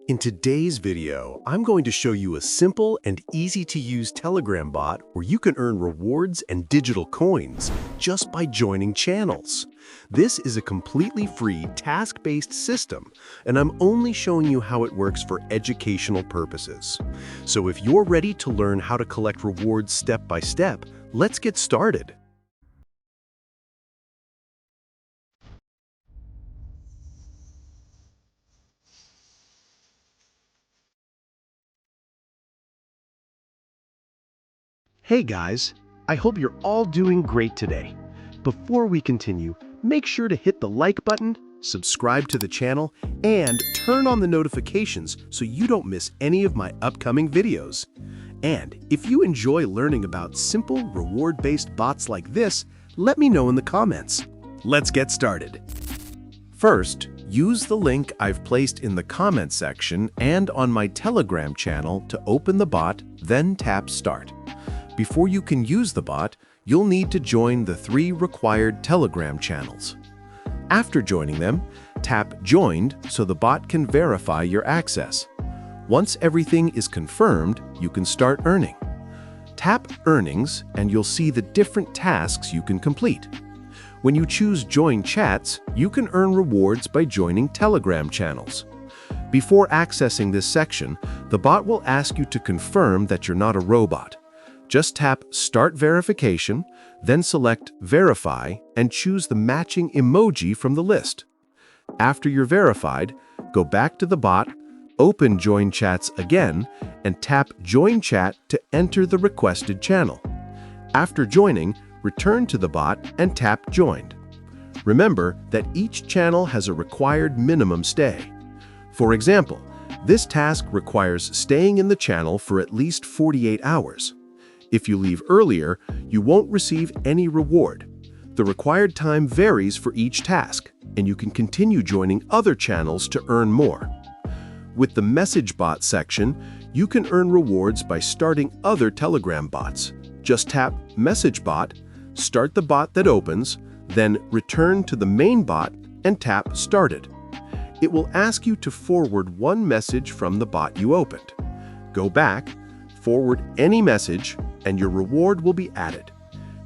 In today's video, I'm going to show you a simple and easy-to-use Telegram bot where you can earn rewards and digital coins just by joining channels. This is a completely free task-based system, and I'm only showing you how it works for educational purposes. So if you're ready to learn how to collect rewards step by step, let's get started. Hey guys, I hope you're all doing great today. Before we continue, make sure to hit the like button, Subscribe to the channel, and turn on the notifications so you don't miss any of my upcoming videos. And if you enjoy learning about simple, reward-based bots like this, let me know in the comments. Let's get started. First, use the link I've placed in the comment section and on my Telegram channel to open the bot, then tap Start. Before you can use the bot, you'll need to join the 3 required Telegram channels. After joining them, tap Joined so the bot can verify your access. Once everything is confirmed, you can start earning. Tap Earnings and you'll see the different tasks you can complete. When you choose Join Chats, you can earn rewards by joining Telegram channels. Before accessing this section, the bot will ask you to confirm that you're not a robot. Just tap Start Verification, then select Verify and choose the matching emoji from the list. After you're verified, go back to the bot, open Join Chats again, and tap Join Chat to enter the requested channel. After joining, return to the bot and tap Joined. Remember that each channel has a required minimum stay. For example, this task requires staying in the channel for at least 48 hours. If you leave earlier, you won't receive any reward. The required time varies for each task, and you can continue joining other channels to earn more. With the Message Bot section, you can earn rewards by starting other Telegram bots. Just tap Message Bot, start the bot that opens, then return to the main bot and tap Started. It will ask you to forward one message from the bot you opened. Go back, forward any message, and your reward will be added.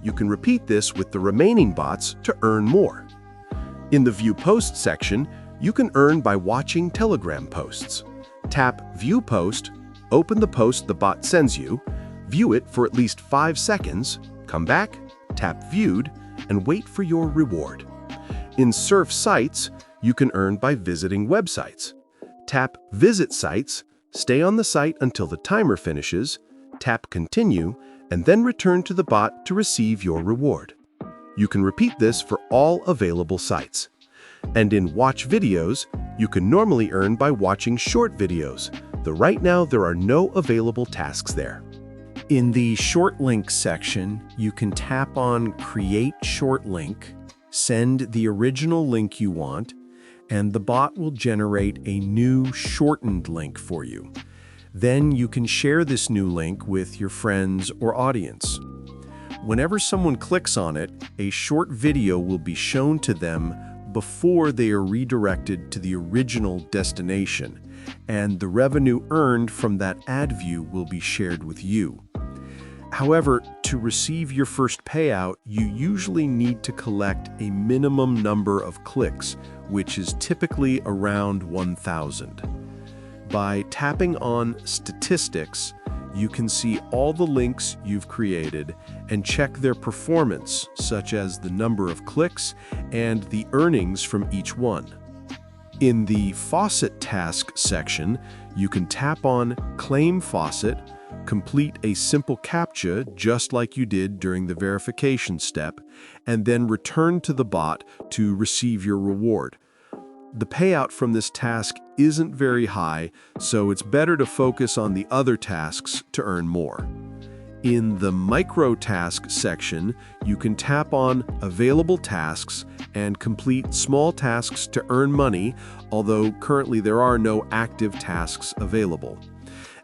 You can repeat this with the remaining bots to earn more. In the View Post section, you can earn by watching Telegram posts. Tap View Post, open the post the bot sends you, view it for at least 5 seconds, come back, tap Viewed, and wait for your reward. In Surf Sites, you can earn by visiting websites. Tap Visit Sites, stay on the site until the timer finishes, tap Continue, and then return to the bot to receive your reward. You can repeat this for all available sites. And in Watch Videos, you can normally earn by watching short videos, though right now there are no available tasks there. In the Short Link section, you can tap on Create Short Link, send the original link you want, and the bot will generate a new shortened link for you. Then you can share this new link with your friends or audience. Whenever someone clicks on it, a short video will be shown to them before they are redirected to the original destination, and the revenue earned from that ad view will be shared with you. However, to receive your first payout, you usually need to collect a minimum number of clicks, which is typically around 1,000. By tapping on Statistics, you can see all the links you've created and check their performance, such as the number of clicks and the earnings from each one. In the Faucet task section, you can tap on Claim Faucet, complete a simple CAPTCHA just like you did during the verification step, and then return to the bot to receive your reward. The payout from this task isn't very high, so it's better to focus on the other tasks to earn more. In the Micro Task section, you can tap on Available Tasks and complete small tasks to earn money, although currently there are no active tasks available.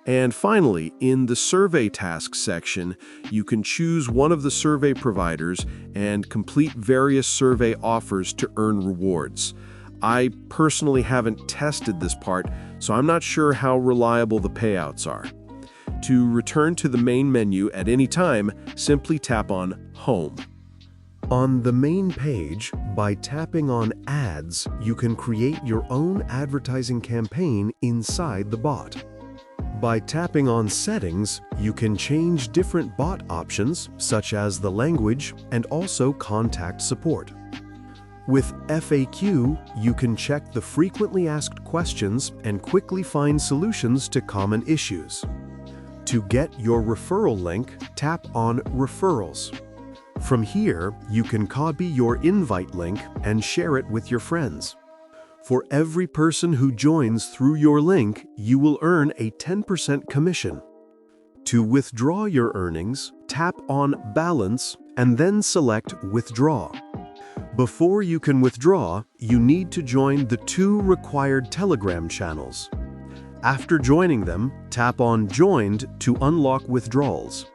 And finally, in the Survey Tasks section, you can choose one of the survey providers and complete various survey offers to earn rewards. I personally haven't tested this part, so I'm not sure how reliable the payouts are. To return to the main menu at any time, simply tap on Home. On the main page, by tapping on Ads, you can create your own advertising campaign inside the bot. By tapping on Settings, you can change different bot options, such as the language and also contact support. With FAQ, you can check the frequently asked questions and quickly find solutions to common issues. To get your referral link, tap on Referrals. From here, you can copy your invite link and share it with your friends. For every person who joins through your link, you will earn a 10% commission. To withdraw your earnings, tap on Balance and then select Withdraw. Before you can withdraw, you need to join the 2 required Telegram channels. After joining them, tap on Joined to unlock withdrawals.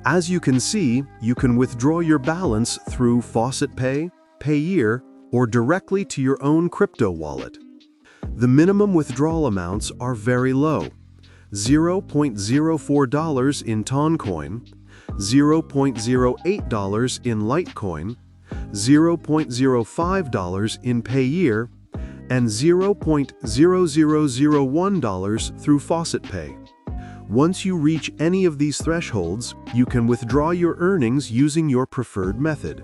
As you can see, you can withdraw your balance through FaucetPay, Payeer, or directly to your own crypto wallet. The minimum withdrawal amounts are very low: $0.04 in Toncoin, $0.08 in Litecoin, $0.05 in Payeer, and $0.0001 through FaucetPay. Once you reach any of these thresholds, you can withdraw your earnings using your preferred method.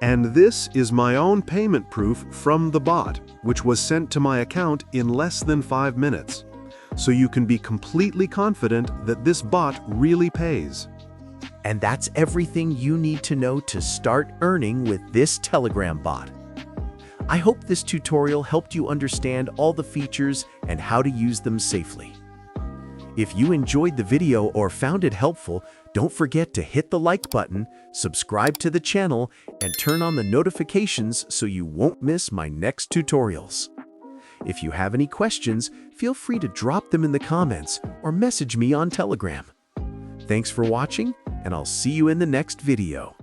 And this is my own payment proof from the bot, which was sent to my account in less than 5 minutes. So you can be completely confident that this bot really pays. And that's everything you need to know to start earning with this Telegram bot. I hope this tutorial helped you understand all the features and how to use them safely. If you enjoyed the video or found it helpful, don't forget to hit the like button, subscribe to the channel, and turn on the notifications so you won't miss my next tutorials. If you have any questions, feel free to drop them in the comments or message me on Telegram. Thanks for watching, and I'll see you in the next video.